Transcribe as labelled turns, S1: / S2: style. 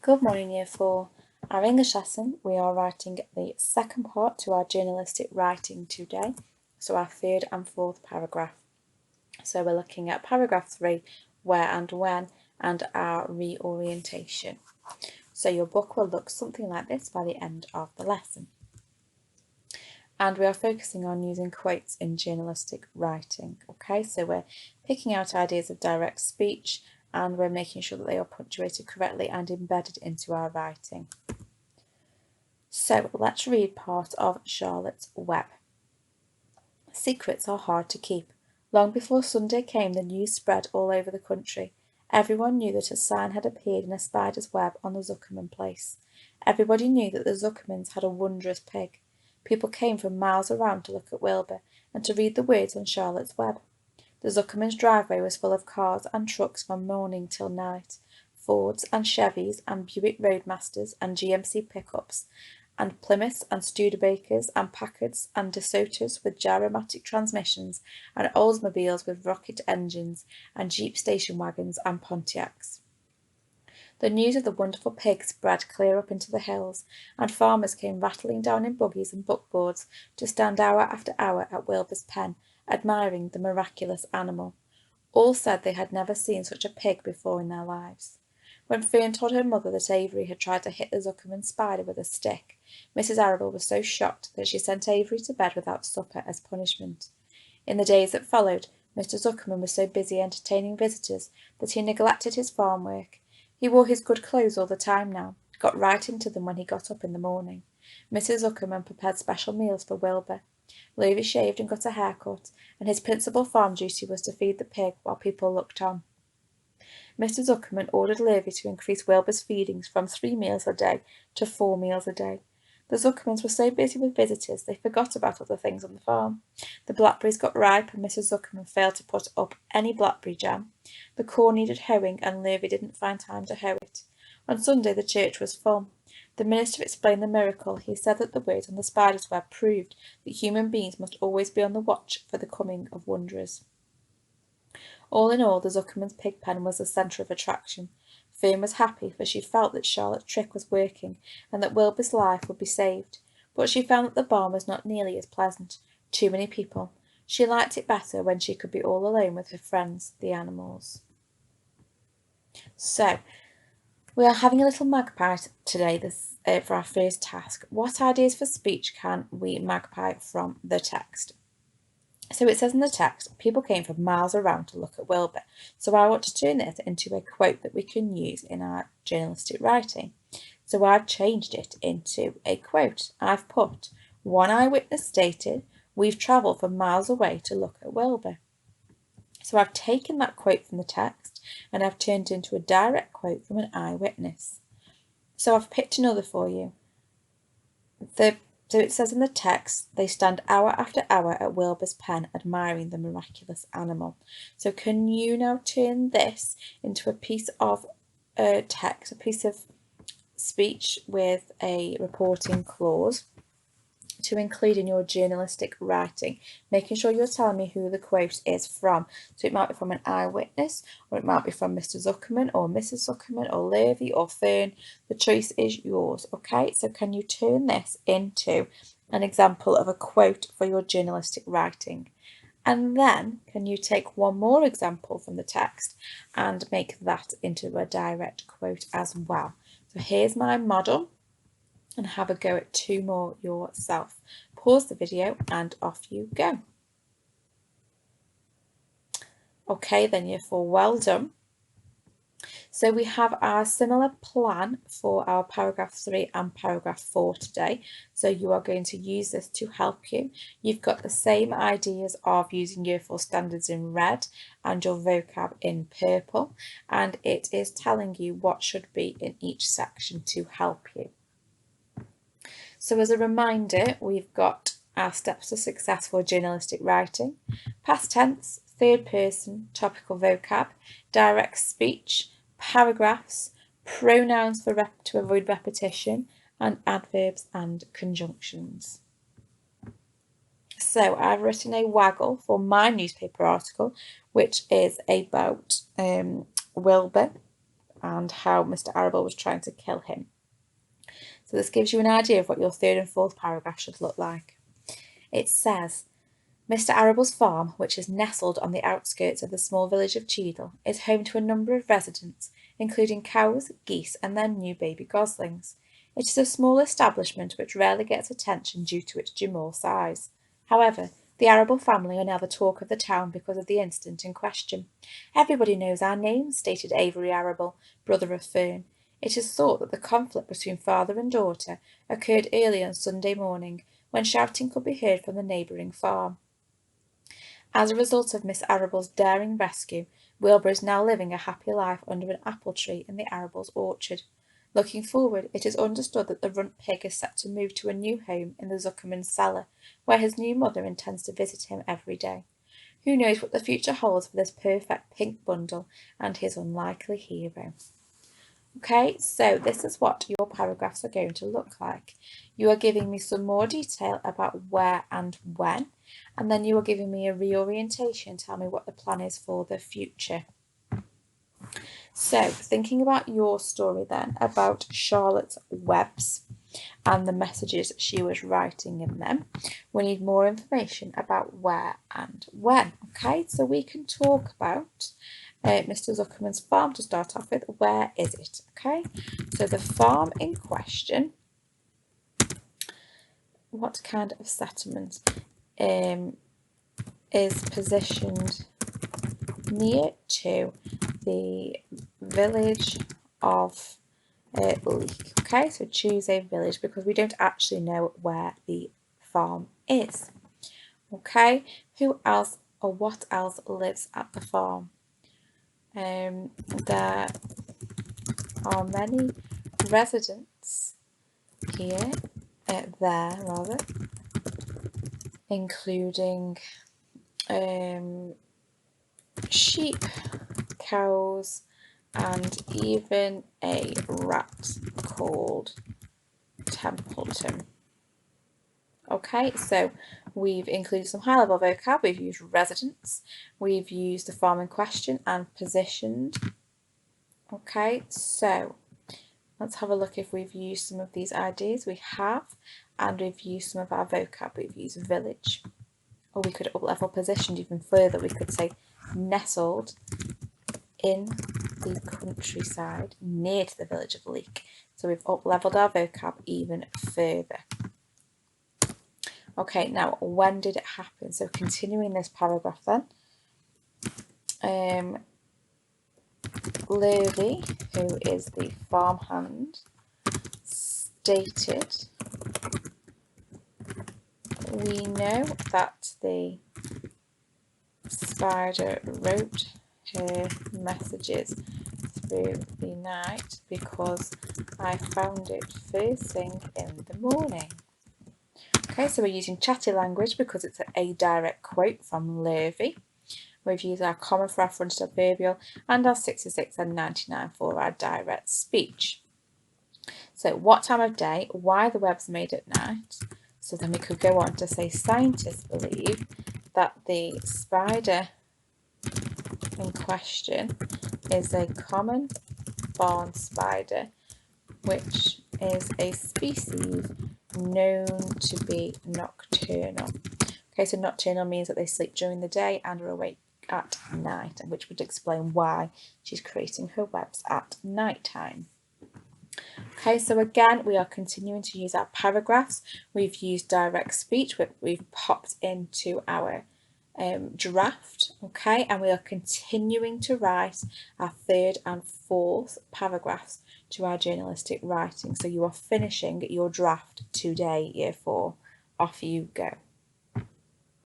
S1: Good morning, Year 4. Our English lesson, we are writing the second part to our journalistic writing today, so our third and fourth paragraph. So we're looking at paragraph 3, where and when, and our reorientation. So your book will look something like this by the end of the lesson. And we are focusing on using quotes in journalistic writing. Okay, so we're picking out ideas of direct speech, and we're making sure that they are punctuated correctly and embedded into our writing. So let's read part of Charlotte's Web. Secrets are hard to keep. Long before Sunday came, the news spread all over the country. Everyone knew that a sign had appeared in a spider's web on the Zuckerman place. Everybody knew that the Zuckermans had a wondrous pig. People came from miles around to look at Wilbur and to read the words on Charlotte's Web. The Zuckerman's driveway was full of cars and trucks from morning till night, Fords and Chevys and Buick Roadmasters and GMC pickups, and Plymouths and Studebakers and Packards and DeSotos with gyromatic transmissions, and Oldsmobiles with rocket engines, and Jeep station wagons and Pontiacs. The news of the wonderful pig spread clear up into the hills, and farmers came rattling down in buggies and buckboards to stand hour after hour at Wilbur's pen, admiring the miraculous animal. All said they had never seen such a pig before in their lives. When Fern told her mother that Avery had tried to hit the Zuckerman spider with a stick, Mrs. Arable was so shocked that she sent Avery to bed without supper as punishment. In the days that followed, Mr. Zuckerman was so busy entertaining visitors that he neglected his farm work. He wore his good clothes all the time now, got right into them when he got up in the morning. Mrs. Zuckerman prepared special meals for Wilbur. Louis shaved and got a haircut, and his principal farm duty was to feed the pig while people looked on. Mr. Zuckerman ordered Lurvy to increase Wilbur's feedings from 3 meals a day to 4 meals a day. The Zuckermans were so busy with visitors they forgot about other things on the farm. The blackberries got ripe and Mrs. Zuckerman failed to put up any blackberry jam. The corn needed hoeing and Lurvy didn't find time to hoe it. On Sunday the church was full. The minister explained the miracle. He said that the words on the spider's web proved that human beings must always be on the watch for the coming of wanderers. All in all, the Zuckerman's pig pen was the centre of attraction. Fern was happy, for she felt that Charlotte's trick was working, and that Wilbur's life would be saved. But she found that the barn was not nearly as pleasant. Too many people. She liked it better when she could be all alone with her friends, the animals. So, we are having a little magpie today for our first task. What ideas for speech can we magpie from the text? So it says in the text, people came from miles around to look at Wilbur. So I want to turn this into a quote that we can use in our journalistic writing. So I've changed it into a quote. I've put, one eyewitness stated, we've travelled from miles away to look at Wilbur. So I've taken that quote from the text and I've turned it into a direct quote from an eyewitness. So I've picked another for you. So it says in the text, they stand hour after hour at Wilbur's pen admiring the miraculous animal. So can you now turn this into a piece of text, a piece of speech with a reporting clause to include in your journalistic writing, making sure you're telling me who the quote is from. So it might be from an eyewitness, or it might be from Mr. Zuckerman or Mrs. Zuckerman or Lurvy or Fern. The choice is yours, okay? So can you turn this into an example of a quote for your journalistic writing? And then can you take one more example from the text and make that into a direct quote as well? So here's my model, and have a go at 2 more yourself. Pause the video and off you go. Okay then, Year 4, well done. So we have our similar plan for our paragraph 3 and paragraph 4 today. So you are going to use this to help you. You've got the same ideas of using Year 4 standards in red and your vocab in purple, and it is telling you what should be in each section to help you. So as a reminder, we've got our steps to successful journalistic writing: past tense, third person, topical vocab, direct speech, paragraphs, pronouns to avoid repetition, and adverbs and conjunctions. So I've written a waggle for my newspaper article, which is about Wilbur and how Mr. Arable was trying to kill him. So this gives you an idea of what your third and fourth paragraph should look like. It says, Mr. Arable's farm, which is nestled on the outskirts of the small village of Cheadle, is home to a number of residents, including cows, geese, and their new baby goslings. It is a small establishment which rarely gets attention due to its small size. However, the Arable family are now the talk of the town because of the incident in question. Everybody knows our names, stated Avery Arable, brother of Fern. It is thought that the conflict between father and daughter occurred early on Sunday morning, when shouting could be heard from the neighbouring farm. As a result of Miss Arable's daring rescue, Wilbur is now living a happy life under an apple tree in the Arable's orchard. Looking forward, it is understood that the runt pig is set to move to a new home in the Zuckerman's cellar, where his new mother intends to visit him every day. Who knows what the future holds for this perfect pink bundle and his unlikely hero? Okay, so this is what your paragraphs are going to look like. You are giving me some more detail about where and when, and then you are giving me a reorientation, tell me what the plan is for the future. So, thinking about your story then, about Charlotte's webs and the messages she was writing in them, we need more information about where and when. Okay, so we can talk about Mr. Zuckerman's farm to start off with. Where is it? Okay, so the farm in question, what kind of settlement is positioned near to the village of Leek? Okay, so choose a village because we don't actually know where the farm is. Okay, who else or what else lives at the farm? There are many residents here, there rather, including sheep, cows, and even a rat called Templeton. Okay, so we've included some high-level vocab. We've used residents, we've used the farm in question and positioned. Okay, so let's have a look if we've used some of these ideas. We have, and we've used some of our vocab. We've used village, or we could up-level positioned even further. We could say nestled in the countryside near to the village of Leek. So we've up-levelled our vocab even further. Okay, now when did it happen? So continuing this paragraph then, Lurvy, who is the farmhand, stated, we know that the spider wrote her messages through the night because I found it first thing in the morning. Okay, so we're using chatty language because it's a direct quote from Lurvy. We've used our comma for our fronted adverbial and our 66 and 99 for our direct speech. So what time of day, why the web's made at night. So then we could go on to say scientists believe that the spider in question is a common barn spider, which is a species known to be nocturnal. Okay, so nocturnal means that they sleep during the day and are awake at night, which would explain why she's creating her webs at night time. Okay, so again, we are continuing to use our paragraphs. We've used direct speech, we've popped into our draft, okay, and we are continuing to write our third and fourth paragraphs to our journalistic writing. So you are finishing your draft today, year 4. Off you go.